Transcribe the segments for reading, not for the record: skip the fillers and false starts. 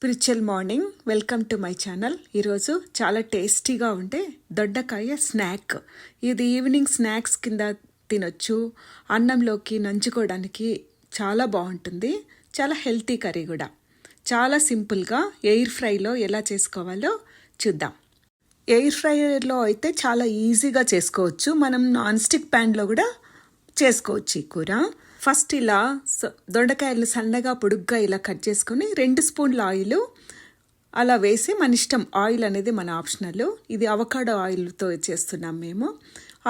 Spiritual morning, welcome to my channel. ఈరోజు చాలా టేస్టీగా ఉండే దొండకాయ స్నాక్. ఇది ఈవినింగ్ స్నాక్స్ కింద తినొచ్చు, అన్నంలోకి నంచుకోవడానికి చాలా బాగుంటుంది. చాలా హెల్తీ కర్రీ కూడా. చాలా సింపుల్గా ఎయిర్ ఫ్రైలో ఎలా చేసుకోవాలో చూద్దాం. ఎయిర్ ఫ్రైయర్లో అయితే చాలా ఈజీగా చేసుకోవచ్చు. మనం నాన్ స్టిక్ ప్యాన్లో కూడా చేసుకోవచ్చు ఈ కూర. ఫస్ట్ ఇలా దొండకాయలు సన్నగా పొడుగ్గా ఇలా కట్ చేసుకొని 2 స్పూన్ల ఆయిల్ అలా వేసి, మన ఇష్టం, ఆయిల్ అనేది మన ఆప్షనల్. ఇది అవకాడో ఆయిల్తో చేస్తున్నాం మేము.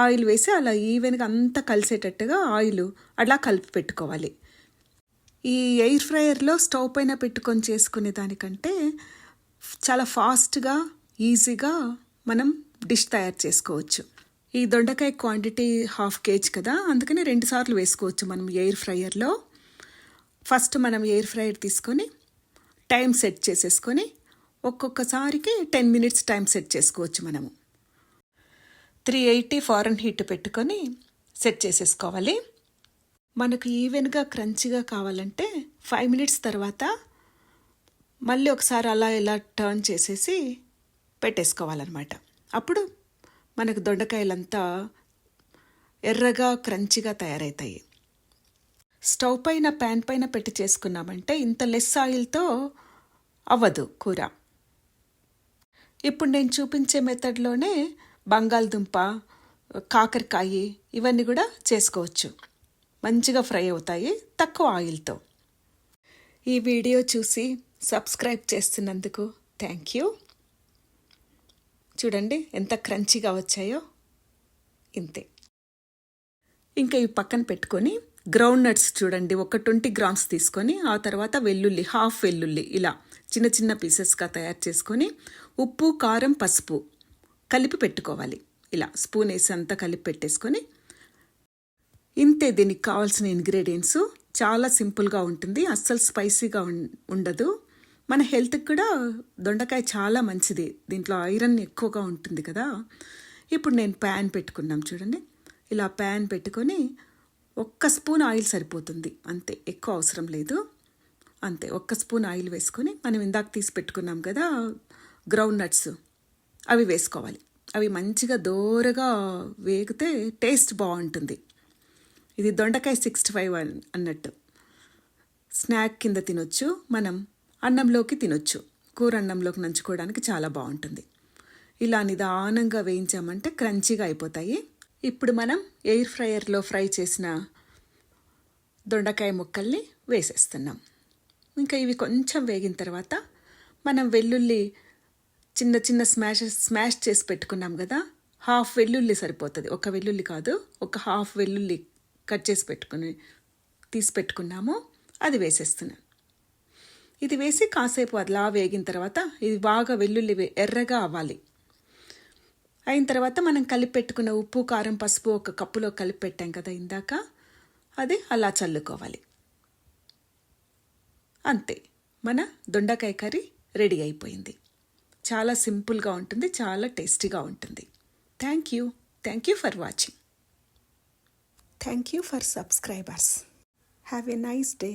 ఆయిల్ వేసి అలా ఈవెన్గా అంతా కలిసేటట్టుగా ఆయిల్ అలా కలిపి పెట్టుకోవాలి. ఈ ఎయిర్ ఫ్రైయర్లో స్టవ్ పైన పెట్టుకొని చేసుకునే దానికంటే చాలా ఫాస్ట్గా ఈజీగా మనం డిష్ తయారు చేసుకోవచ్చు. ఈ దొండకాయ క్వాంటిటీ 1/2 kg కదా, అందుకని 2 సార్లు వేసుకోవచ్చు మనం ఎయిర్ ఫ్రైయర్లో. ఫస్ట్ మనం ఎయిర్ ఫ్రైయర్ తీసుకొని టైం సెట్ చేసేసుకొని ఒక్కొక్కసారికి 10 minutes టైం సెట్ చేసుకోవచ్చు. మనము 380 ఫారెన్హీట్ పెట్టుకొని సెట్ చేసేసుకోవాలి. మనకు ఈవెన్గా క్రంచిగా కావాలంటే 5 minutes తర్వాత మళ్ళీ ఒకసారి అలా ఇలా టర్న్ చేసేసి పెట్టేసుకోవాలన్నమాట. అప్పుడు మనకు దొండకాయలంతా ఎర్రగా క్రంచిగా తయారవుతాయి. స్టవ్ పైన ప్యాన్ పైన పెట్టి చేసుకున్నామంటే ఇంత లెస్ ఆయిల్తో అవ్వదు కూర. ఇప్పుడు నేను చూపించే మెథడ్లోనే బంగాళదుంప, కాకరకాయ ఇవన్నీ కూడా చేసుకోవచ్చు. మంచిగా ఫ్రై అవుతాయి తక్కువ ఆయిల్తో. ఈ వీడియో చూసి సబ్స్క్రైబ్ చేస్తున్నందుకు థ్యాంక్ యూ. చూడండి ఎంత క్రంచిగా వచ్చాయో. ఇంతే. ఇంకా ఈ పక్కన పెట్టుకొని గ్రౌండ్ నట్స్ చూడండి, ఒక 20 grams తీసుకొని, ఆ తర్వాత వెల్లుల్లి, 1/2 వెల్లుల్లి ఇలా చిన్న చిన్న పీసెస్గా తయారు చేసుకొని ఉప్పు, కారం, పసుపు కలిపి పెట్టుకోవాలి. ఇలా స్పూన్ వేసి అంతా కలిపి పెట్టేసుకొని, ఇంతే దీనికి కావాల్సిన ఇంగ్రీడియంట్స్. చాలా సింపుల్గా ఉంటుంది, అస్సలు స్పైసీగా ఉండదు. మన హెల్త్కి కూడా దొండకాయ చాలా మంచిది, దీంట్లో ఐరన్ ఎక్కువగా ఉంటుంది కదా. ఇప్పుడు నేను ప్యాన్ పెట్టుకున్నాం చూడండి. ఇలా ప్యాన్ పెట్టుకొని 1 స్పూన్ ఆయిల్ సరిపోతుంది అంతే, ఎక్కువ అవసరం లేదు. అంతే, 1 స్పూన్ ఆయిల్ వేసుకొని మనం ఇందాక తీసి పెట్టుకున్నాం కదా గ్రౌండ్ నట్స్, అవి వేసుకోవాలి. అవి మంచిగా దోరగా వేగితే టేస్ట్ బాగుంటుంది. ఇది దొండకాయ 65 అన్నట్టు. స్నాక్ కింద తినొచ్చు, మనం అన్నంలోకి తినొచ్చు, కూర అన్నంలోకి నంచుకోవడానికి చాలా బాగుంటుంది. ఇలా నిదానంగా వేయించామంటే క్రంచీగా అయిపోతాయి. ఇప్పుడు మనం ఎయిర్ ఫ్రైయర్లో ఫ్రై చేసిన దొండకాయ ముక్కల్ని వేసేస్తున్నాం. ఇంకా ఇవి కొంచెం వేగిన తర్వాత మనం వెల్లుల్లి చిన్న చిన్న స్మాష్ చేసి పెట్టుకున్నాం కదా, 1/2 వెల్లుల్లి సరిపోతుంది. 1 వెల్లుల్లి కాదు, 1/2 వెల్లుల్లి కట్ చేసి తీసి పెట్టుకున్నాము, అది వేసేస్తున్నాను. ఇది వేసి కాసేపు అలా వేగిన తర్వాత ఇది బాగా వెల్లుల్లి ఎర్రగా అవ్వాలి. అయిన తర్వాత మనం కలిపి పెట్టుకున్న ఉప్పు, కారం, పసుపు 1 కప్పులో కలిపి పెట్టాం కదా ఇందాక, అది అలా చల్లుకోవాలి. అంతే, మన దొండకాయ కర్రీ రెడీ అయిపోయింది. చాలా సింపుల్గా ఉంటుంది, చాలా టేస్టీగా ఉంటుంది. Thank you for watching. Thank you for subscribers. Have a nice day.